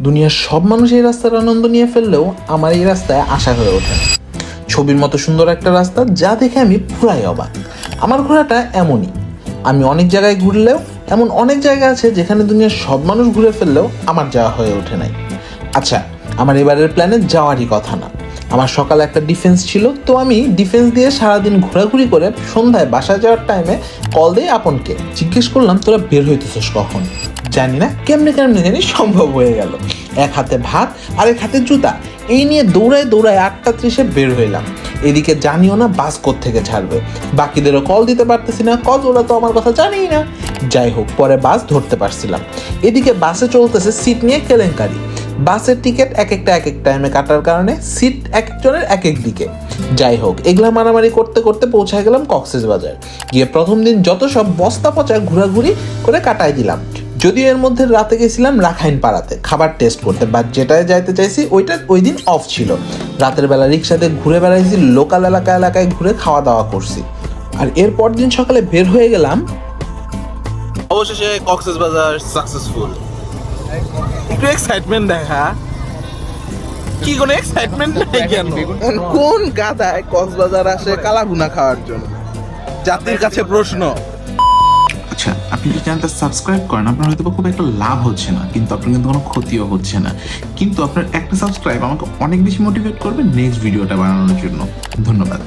দুনিয়ার সব মানুষ এই রাস্তার আনন্দ নিয়ে ফেললেও আমার এই রাস্তায় আশা হয়ে ওঠে না। ছবির মতো সুন্দর একটা রাস্তা যা দেখে আমি পুরাই অবাক। আমার ঘোরাটা এমনই, আমি অনেক জায়গায় ঘুরলেও এমন অনেক জায়গা আছে যেখানে দুনিয়ার সব মানুষ ঘুরে ফেললেও আমার যাওয়া হয়ে ওঠে নাই। আচ্ছা, আমার এবারের প্ল্যানে যাওয়ারই কথা না। আমার সকালে একটা ডিফেন্স ছিল, তো আমি ডিফেন্স দিয়ে সারাদিন ঘোরাঘুরি করে সন্ধ্যায় বাসায় যাওয়ার টাইমে কল দিয়ে আপনকে জিজ্ঞেস করলাম, তোরা বের হইতেছিস কখন? জানি না কেমনে জানি সম্ভব হয়ে গেল। এক হাতে ভাত আর এক হাতে জুতা, এই নিয়ে দৌড়ায় 8:30 বের হইলাম। এদিকে জানিও না বাস থেকে ছাড়বে, বাকিদেরও কল দিতে পারতেছি না, কজ ওরা তো আমার কথা জানেই না। যাই হোক, পরে বাস ধরতে পারছিলাম। এদিকে বাসে চলতেছে সিট নিয়ে কেলেঙ্কারি। বাসের টিকিট এক একটা টাইমে কাটার কারণে সিট এক একজনের এক এক দিকে। যাই হোক, এগুলা মারামারি করতে করতে পৌঁছায় গেলাম কক্সবাজার। গিয়ে প্রথম দিন যত সব বস্তা পচা ঘোরাঘুরি করে কাটাই দিলাম। যদিও এর মধ্যে রাতে গেছিলাম রাখাইন পাড়াতে খাবার টেস্ট করতে, বাট যেটায় যাইতে চাইছি ওইটা ওই দিন অফ ছিল। রাতের বেলা রিক্সাতে ঘুরে বেড়াইছি, লোকাল এলাকায় ঘুরে খাওয়া দাওয়া করছি। আর এর পর দিন সকালে বের হয়ে গেলাম। অবশেষে কক্সবাজার সাকসেসফুল। একটু এক্সাইটমেন্ট দেখা, কি কোনো এক্সাইটমেন্ট নাই কেন? কোন গাধায় কক্সবাজার আসে কালাভুনা খাওয়ার জন্য? জাতির কাছে প্রশ্ন। আচ্ছা, আপনি যদি চ্যানেলটা সাবস্ক্রাইব করেন, আপনার হয়তো খুব একটা লাভ হচ্ছে না, কিন্তু আপনার কিন্তু কোনো ক্ষতিও হচ্ছে না। কিন্তু আপনার একটা সাবস্ক্রাইব আমাকে অনেক বেশি মোটিভেট করবে নেক্সট ভিডিওটা বানানোর জন্য। ধন্যবাদ।